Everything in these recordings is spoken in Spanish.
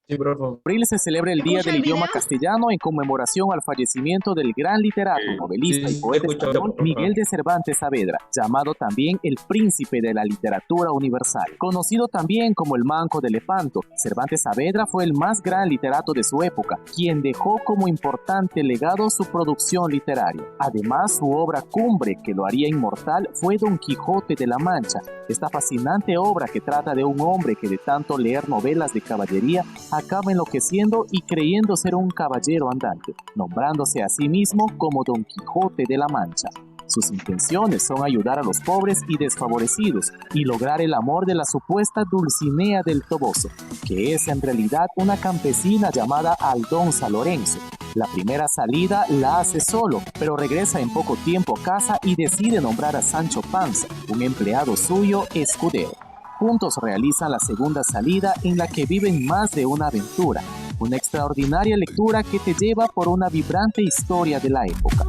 Sí, profe. Abril se celebra el Día ¿Escucha del el Idioma video? castellano en conmemoración al fallecimiento del gran literato, novelista Sí, y sí, poeta escucho, español profe. Miguel de Cervantes Saavedra, llamado también el príncipe de la literatura universal. Conocido también como el Manco de Lepanto, Cervantes Saavedra fue el más gran literato de su época, quien dejó como importante legado su producción literaria. Además, su obra cumbre que lo haría inmortal fue Don Quijote de la Mancha, esta fascinante obra que trata de un hombre que de tanto leer novelas de caballería acaba enloqueciendo y creyendo ser un caballero andante, nombrándose a sí mismo como Don Quijote de la Mancha. Sus intenciones son ayudar a los pobres y desfavorecidos y lograr el amor de la supuesta Dulcinea del Toboso, que es en realidad una campesina llamada Aldonza Lorenzo. La primera salida la hace solo, pero regresa en poco tiempo a casa y decide nombrar a Sancho Panza, un empleado suyo, escudero. Juntos realizan la segunda salida en la que viven más de una aventura, una extraordinaria lectura que te lleva por una vibrante historia de la época.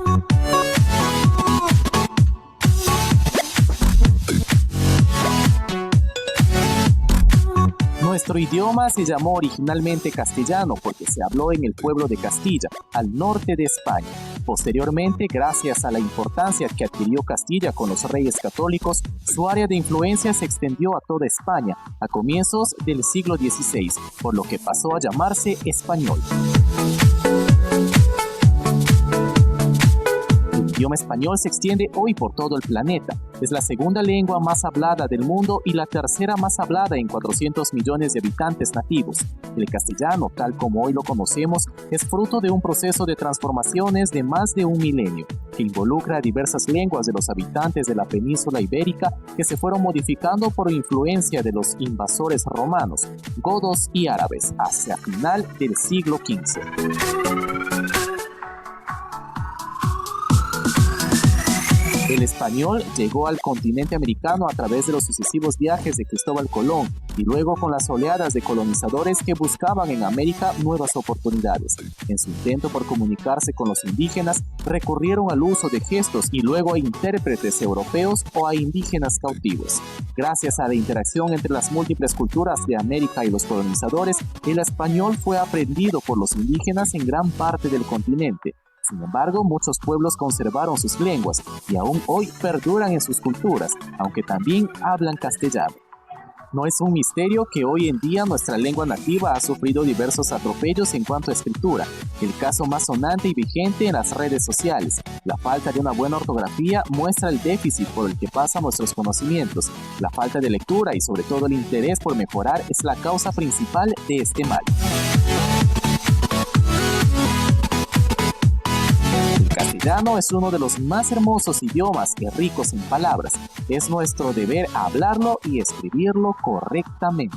Nuestro idioma se llamó originalmente castellano porque se habló en el pueblo de Castilla, al norte de España. Posteriormente, gracias a la importancia que adquirió Castilla con los reyes católicos, su área de influencia se extendió a toda España a comienzos del siglo XVI, por lo que pasó a llamarse español. El idioma español se extiende hoy por todo el planeta. Es la segunda lengua más hablada del mundo y la tercera más hablada en 400 millones de habitantes nativos. El castellano, tal como hoy lo conocemos, es fruto de un proceso de transformaciones de más de un milenio, que involucra a diversas lenguas de los habitantes de la península ibérica que se fueron modificando por influencia de los invasores romanos, godos y árabes hacia final del siglo XV. El español llegó al continente americano a través de los sucesivos viajes de Cristóbal Colón y luego con las oleadas de colonizadores que buscaban en América nuevas oportunidades. En su intento por comunicarse con los indígenas, recurrieron al uso de gestos y luego a intérpretes europeos o a indígenas cautivos. Gracias a la interacción entre las múltiples culturas de América y los colonizadores, el español fue aprendido por los indígenas en gran parte del continente. Sin embargo, muchos pueblos conservaron sus lenguas y aún hoy perduran en sus culturas, aunque también hablan castellano. No es un misterio que hoy en día nuestra lengua nativa ha sufrido diversos atropellos en cuanto a escritura. El caso más sonante y vigente en las redes sociales. La falta de una buena ortografía muestra el déficit por el que pasan nuestros conocimientos. La falta de lectura y sobre todo el interés por mejorar es la causa principal de este mal. El castellano es uno de los más hermosos idiomas y ricos en palabras. Es nuestro deber hablarlo y escribirlo correctamente.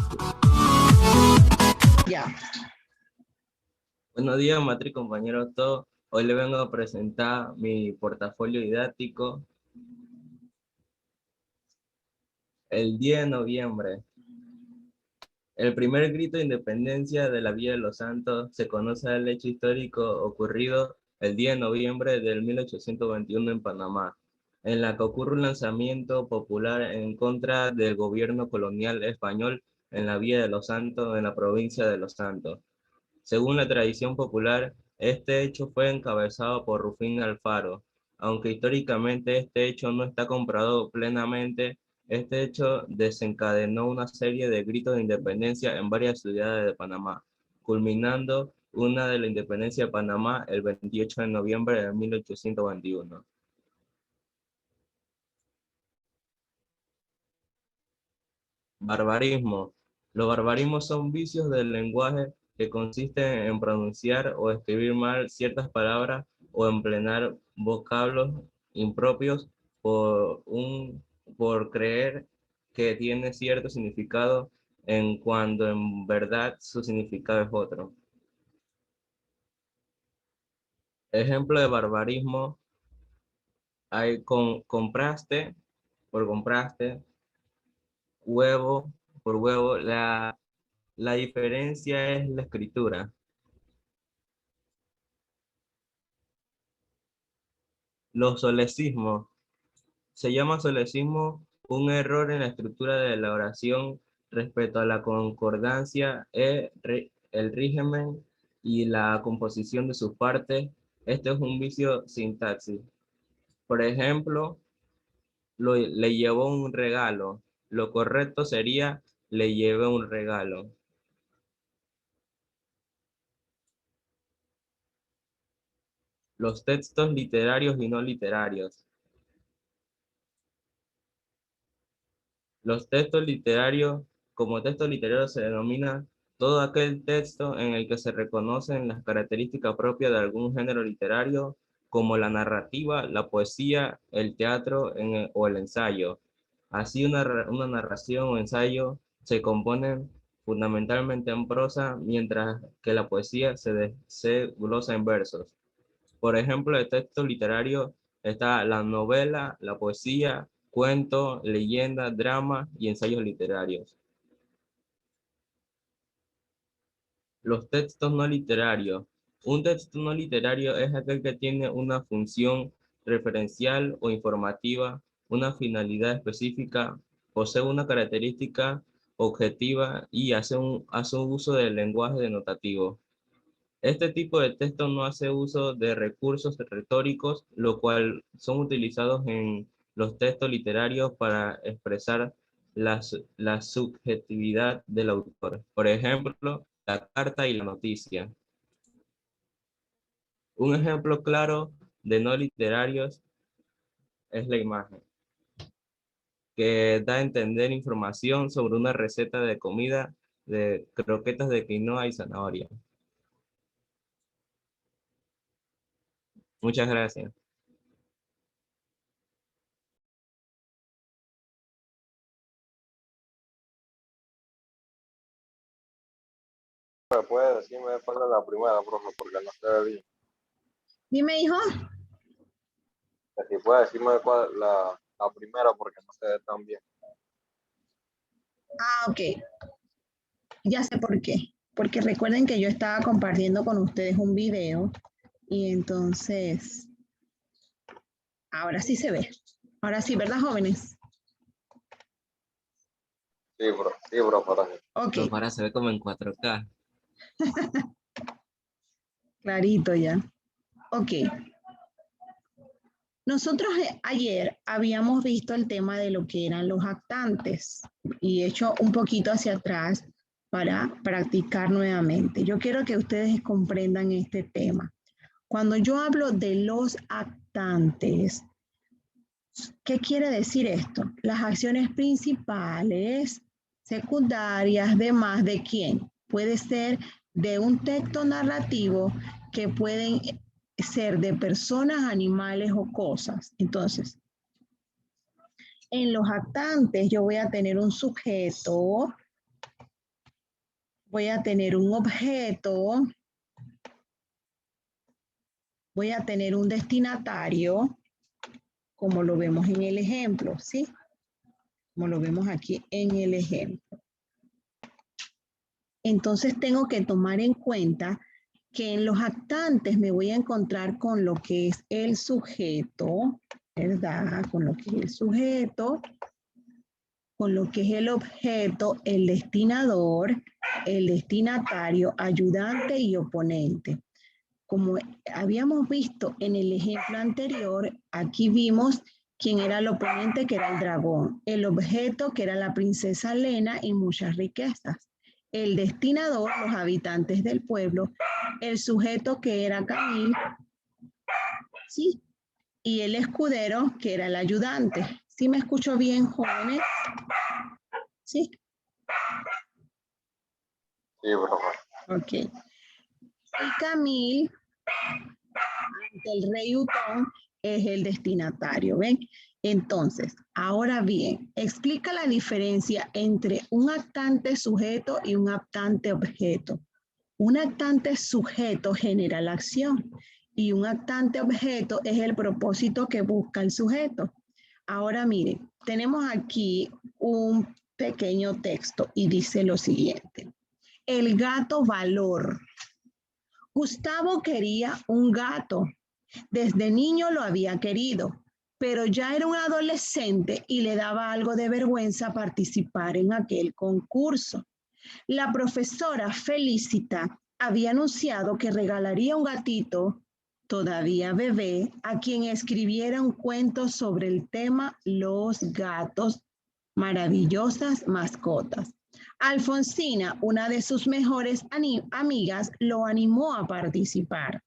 Ya. Buenos días, maestro y compañeros todos. Hoy les vengo a presentar mi portafolio didáctico. El 10 de noviembre. El primer grito de independencia de la Villa de los Santos se conoce al hecho histórico ocurrido el 10 de noviembre del 1821 en Panamá, en la que ocurre un lanzamiento popular en contra del gobierno colonial español en la Villa de los Santos, en la provincia de Los Santos. Según la tradición popular, este hecho fue encabezado por Rufín Alfaro. Aunque históricamente este hecho no está comprobado plenamente, este hecho desencadenó una serie de gritos de independencia en varias ciudades de Panamá, culminando una de la independencia de Panamá el 28 de noviembre de 1821. Barbarismo. Los barbarismos son vicios del lenguaje que consisten en pronunciar o escribir mal ciertas palabras o emplear vocablos impropios por creer que tiene cierto significado en cuando en verdad su significado es otro. Ejemplo de barbarismo, hay compraste, por compraste, huevo, por huevo, la diferencia es la escritura. Los solecismos. Se llama solecismo un error en la estructura de la oración respecto a la concordancia, el régimen y la composición de sus partes. Este es un vicio sintaxis. Por ejemplo, le llevó un regalo. Lo correcto sería le llevé un regalo. Los textos literarios y no literarios. Los textos literarios, como texto literario se denomina todo aquel texto en el que se reconocen las características propias de algún género literario, como la narrativa, la poesía, el teatro o el ensayo. Así, una narración o ensayo se componen fundamentalmente en prosa, mientras que la poesía se glosa en versos. Por ejemplo, de texto literario está la novela, la poesía, cuento, leyenda, drama y ensayos literarios. Los textos no literarios. Un texto no literario es aquel que tiene una función referencial o informativa, una finalidad específica, posee una característica objetiva y hace un uso del lenguaje denotativo. Este tipo de texto no hace uso de recursos retóricos, lo cual son utilizados en los textos literarios para expresar la subjetividad del autor. Por ejemplo, la carta y la noticia. Un ejemplo claro de no literarios es la imagen, que da a entender información sobre una receta de comida de croquetas de quinoa y zanahoria. Muchas gracias. ¿Puede decirme cuál es la primera, profe? Porque no se ve bien. Dime, hijo. Si puede decirme cuál es la primera, porque no se ve tan bien. Ah, ok. Ya sé por qué. Porque recuerden que yo estaba compartiendo con ustedes un video y entonces ahora sí se ve. Ahora sí, ¿verdad, jóvenes? Sí, bro, profe. Ok, Pero para se ve como en 4K. clarito ya. Ok. Nosotros ayer habíamos visto el tema de lo que eran los actantes y he hecho un poquito hacia atrás para practicar nuevamente. Yo quiero que ustedes comprendan este tema. Cuando yo hablo de los actantes, ¿qué quiere decir esto? Las acciones principales, secundarias, demás, ¿de quién? Puede ser de un texto narrativo que pueden ser de personas, animales o cosas. Entonces, en los actantes yo voy a tener un sujeto, voy a tener un objeto, voy a tener un destinatario, como lo vemos en el ejemplo, ¿sí? Como lo vemos aquí en el ejemplo. Entonces tengo que tomar en cuenta que en los actantes me voy a encontrar con lo que es el sujeto, ¿verdad? Con lo que es el sujeto, con lo que es el objeto, el destinador, el destinatario, ayudante y oponente. Como habíamos visto en el ejemplo anterior, aquí vimos quién era el oponente, que era el dragón, el objeto, que era la princesa Lena y muchas riquezas, el destinador, los habitantes del pueblo, el sujeto, que era Camil, ¿sí? Y el escudero, que era el ayudante. ¿Sí me escucho bien, jóvenes? ¿Sí? Sí, profe. Ok. Y Camil, ante el rey Utón, es el destinatario, ¿ven? Entonces, ahora bien, explica la diferencia entre un actante sujeto y un actante objeto. Un actante sujeto genera la acción y un actante objeto es el propósito que busca el sujeto. Ahora miren, tenemos aquí un pequeño texto y dice lo siguiente. El gato valor. Gustavo quería un gato. Desde niño lo había querido, pero ya era un adolescente y le daba algo de vergüenza participar en aquel concurso. La profesora Felicita había anunciado que regalaría un gatito todavía bebé a quien escribiera un cuento sobre el tema los gatos, maravillosas mascotas. Alfonsina, una de sus mejores amigas, lo animó a participar.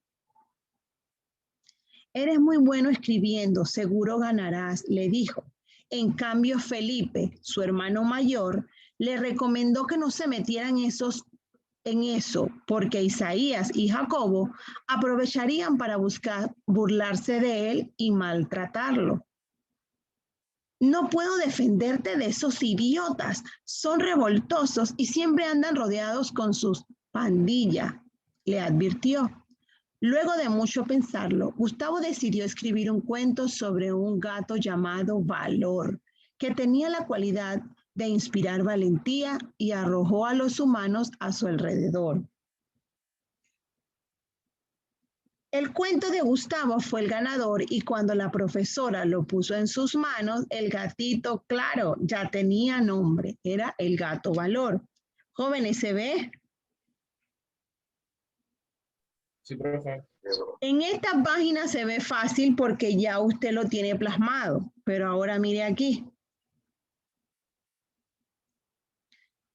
Eres muy bueno escribiendo, seguro ganarás, le dijo. En cambio, Felipe, su hermano mayor, le recomendó que no se metieran en eso, porque Isaías y Jacobo aprovecharían para burlarse de él y maltratarlo. No puedo defenderte de esos idiotas, son revoltosos y siempre andan rodeados con sus pandillas, le advirtió. Luego de mucho pensarlo, Gustavo decidió escribir un cuento sobre un gato llamado Valor, que tenía la cualidad de inspirar valentía y arrojó a los humanos a su alrededor. El cuento de Gustavo fue el ganador y cuando la profesora lo puso en sus manos, el gatito, claro, ya tenía nombre, era el gato Valor. Jóvenes, ¿se ve? Sí, profe. En esta página se ve fácil porque ya usted lo tiene plasmado, pero ahora mire aquí.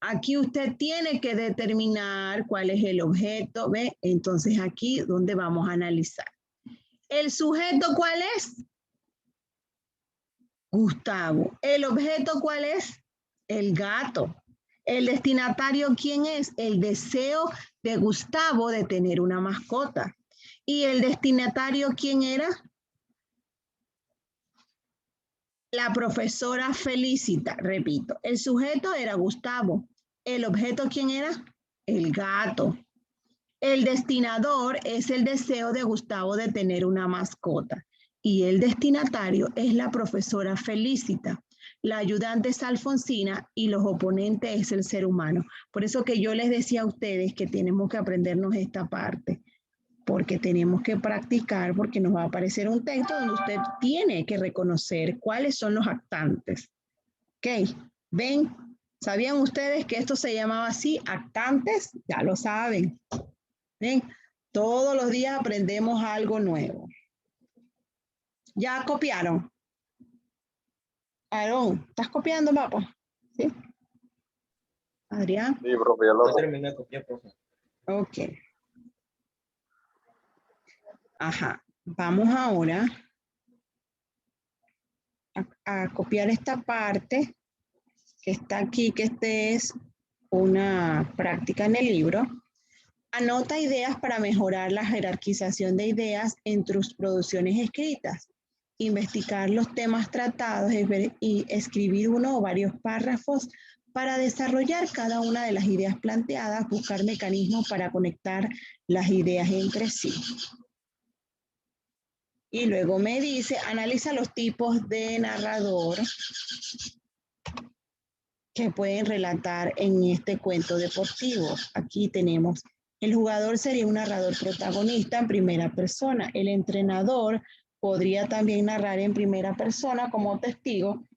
Aquí usted tiene que determinar cuál es el objeto, ¿ve? Entonces aquí donde vamos a analizar. ¿El sujeto cuál es? Gustavo. ¿El objeto cuál es? El gato. ¿El destinatario quién es? El deseo de Gustavo de tener una mascota. ¿Y el destinatario quién era? La profesora Felicita, repito. El sujeto era Gustavo. ¿El objeto quién era? El gato. El destinador es el deseo de Gustavo de tener una mascota. Y el destinatario es la profesora Felicita. La ayudante es Alfonsina y los oponentes es el ser humano. Por eso que yo les decía a ustedes que tenemos que aprendernos esta parte. Porque tenemos que practicar, porque nos va a aparecer un texto donde usted tiene que reconocer cuáles son los actantes. ¿Ok? ¿Ven? ¿Sabían ustedes que esto se llamaba así? Actantes, ya lo saben. ¿Ven? Todos los días aprendemos algo nuevo. ¿Ya copiaron? Aarón, ¿estás copiando, papá? ¿Sí? Adrián. Sí, profe, ya lo No terminé de copiar, profe. Ok. Ajá. Vamos ahora a copiar esta parte que está aquí, que este es una práctica en el libro. Anota ideas para mejorar la jerarquización de ideas en tus producciones escritas. Investigar los temas tratados y escribir uno o varios párrafos para desarrollar cada una de las ideas planteadas, buscar mecanismos para conectar las ideas entre sí. Y luego me dice, analiza los tipos de narrador que pueden relatar en este cuento deportivo. Aquí tenemos, el jugador sería un narrador protagonista en primera persona. El entrenador podría también narrar en primera persona como testigo,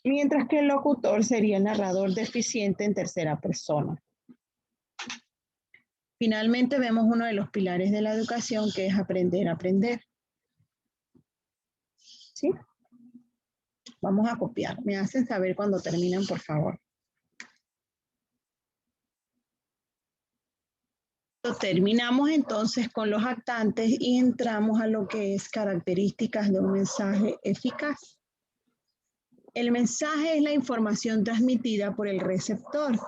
mientras que el locutor sería el narrador deficiente en tercera persona. Finalmente vemos uno de los pilares de la educación, que es aprender a aprender. ¿Sí? Vamos a copiar. Me hacen saber cuando terminan, por favor. Terminamos entonces con los actantes y entramos a lo que es características de un mensaje eficaz. El mensaje es la información transmitida por el receptor.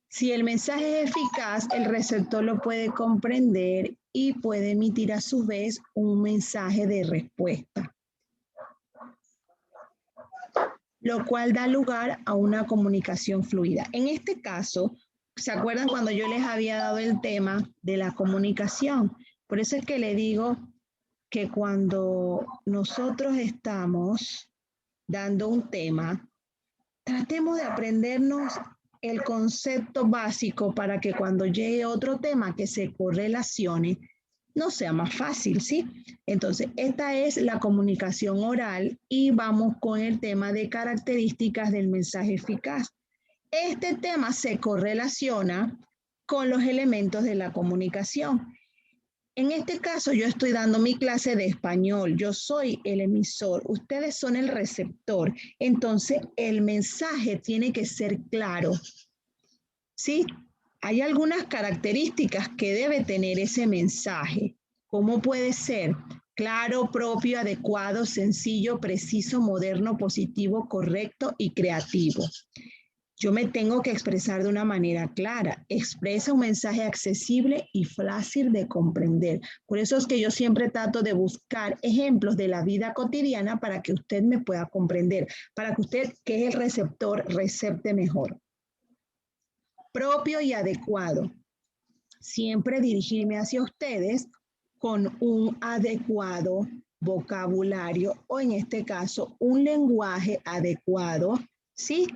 Si el mensaje es eficaz, el receptor lo puede comprender y puede emitir a su vez un mensaje de respuesta, lo cual da lugar a una comunicación fluida. En este caso, ¿se acuerdan cuando yo les había dado el tema de la comunicación? Por eso es que le digo que cuando nosotros estamos dando un tema, tratemos de aprendernos el concepto básico para que cuando llegue otro tema que se correlacione, no sea más fácil, ¿sí? Entonces, esta es la comunicación oral y vamos con el tema de características del mensaje eficaz. Este tema se correlaciona con los elementos de la comunicación. En este caso, yo estoy dando mi clase de español. Yo soy el emisor, ustedes son el receptor. Entonces, el mensaje tiene que ser claro, ¿sí? Hay algunas características que debe tener ese mensaje. ¿Cómo puede ser? Claro, propio, adecuado, sencillo, preciso, moderno, positivo, correcto y creativo. Yo me tengo que expresar de una manera clara. Expresa un mensaje accesible y fácil de comprender. Por eso es que yo siempre trato de buscar ejemplos de la vida cotidiana para que usted me pueda comprender, para que usted, que es el receptor, recepte mejor. Propio y adecuado. Siempre dirigirme hacia ustedes con un adecuado vocabulario o en este caso un lenguaje adecuado, ¿sí?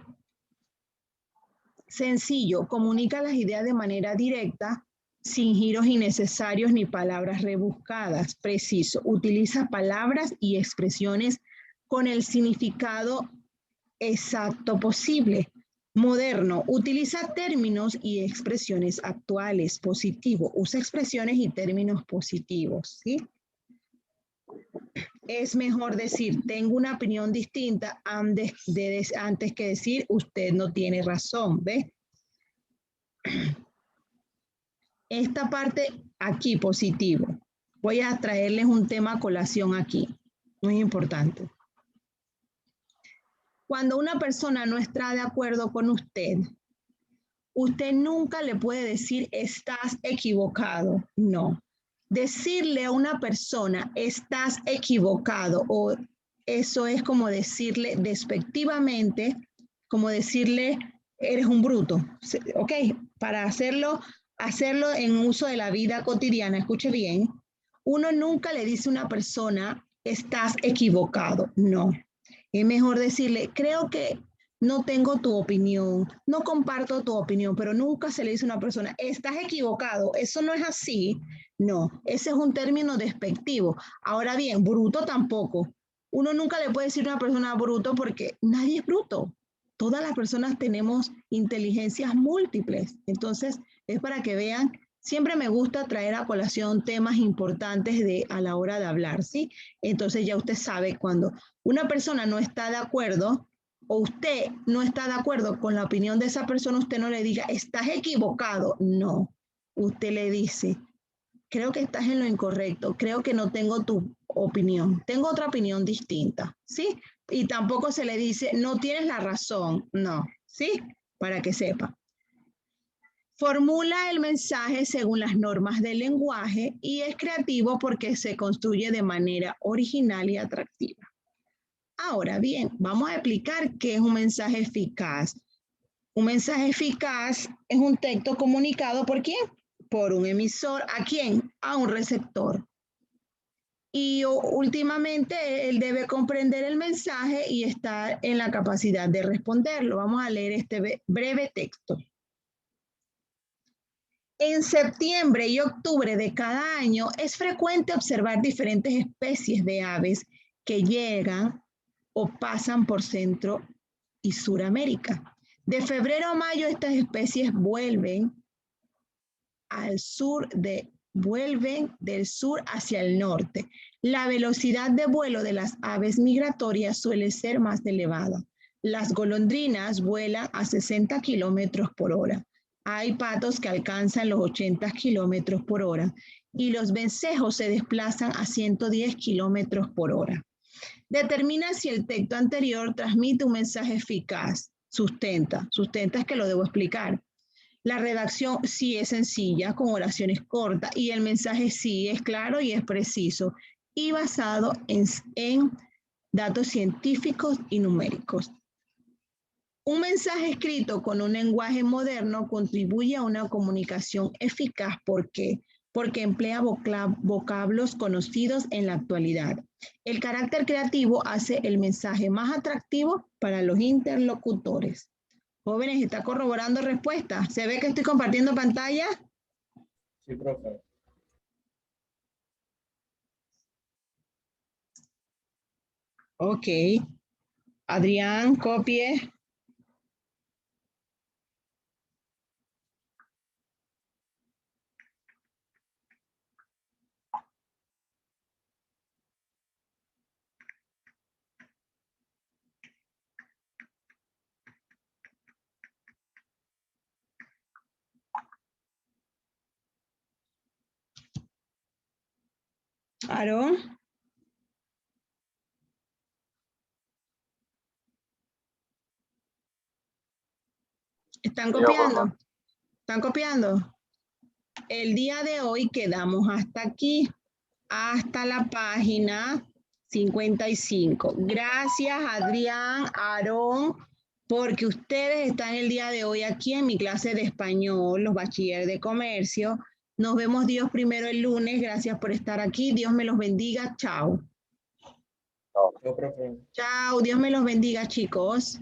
Sencillo, comunica las ideas de manera directa, sin giros innecesarios ni palabras rebuscadas. Preciso, utiliza palabras y expresiones con el significado exacto posible. Moderno, utiliza términos y expresiones actuales. Positivo, usa expresiones y términos positivos, ¿sí? Es mejor decir, tengo una opinión distinta antes que decir, usted no tiene razón, ¿ve? Esta parte aquí, positivo. Voy a traerles un tema a colación aquí, muy importante. Cuando una persona no está de acuerdo con usted, usted nunca le puede decir, estás equivocado. No. Decirle a una persona, estás equivocado, o eso es como decirle despectivamente, como decirle, eres un bruto. Ok, para hacerlo en uso de la vida cotidiana, escuche bien, uno nunca le dice a una persona, estás equivocado. No. Es mejor decirle, creo que no tengo tu opinión, no comparto tu opinión, pero nunca se le dice a una persona, estás equivocado, eso no es así. No, ese es un término despectivo. Ahora bien, bruto tampoco. Uno nunca le puede decir a una persona bruto porque nadie es bruto. Todas las personas tenemos inteligencias múltiples. Entonces, es para que vean, siempre me gusta traer a colación temas importantes a la hora de hablar, ¿sí? Entonces ya usted sabe cuando una persona no está de acuerdo o usted no está de acuerdo con la opinión de esa persona, usted no le diga, estás equivocado. No, usted le dice, creo que estás en lo incorrecto, creo que no tengo tu opinión, tengo otra opinión distinta, ¿sí? Y tampoco se le dice, no tienes la razón, no, ¿sí? Para que sepa. Formula el mensaje según las normas del lenguaje y es creativo porque se construye de manera original y atractiva. Ahora bien, vamos a explicar qué es un mensaje eficaz. Un mensaje eficaz es un texto comunicado ¿por quién? Por un emisor. ¿A quién? A un receptor. Y últimamente él debe comprender el mensaje y estar en la capacidad de responderlo. Vamos a leer este breve texto. En septiembre y octubre de cada año es frecuente observar diferentes especies de aves que llegan o pasan por Centro y Suramérica. De febrero a mayo estas especies vuelven del sur hacia el norte. La velocidad de vuelo de las aves migratorias suele ser más elevada. Las golondrinas vuelan a 60 kilómetros por hora. Hay patos que alcanzan los 80 kilómetros por hora y los vencejos se desplazan a 110 kilómetros por hora. Determina si el texto anterior transmite un mensaje eficaz. Sustenta es que lo debo explicar. La redacción sí es sencilla, con oraciones cortas, y el mensaje sí es claro y es preciso, y basado en datos científicos y numéricos. Un mensaje escrito con un lenguaje moderno contribuye a una comunicación eficaz. ¿Por qué? Porque emplea vocablos conocidos en la actualidad. El carácter creativo hace el mensaje más atractivo para los interlocutores. Jóvenes, ¿está corroborando respuestas? ¿Se ve que estoy compartiendo pantalla? Sí, profe. Ok. Adrián, copie. Aarón. ¿Están Diga, por copiando? favor. ¿Están copiando? El día de hoy quedamos hasta aquí, hasta la página 55. Gracias, Adrián, Aarón, porque ustedes están el día de hoy aquí en mi clase de español, los bachilleres de comercio. Nos vemos Dios primero el lunes. Gracias por estar aquí. Dios me los bendiga. Chao. No. Yo, profe. Chao. Dios me los bendiga, chicos.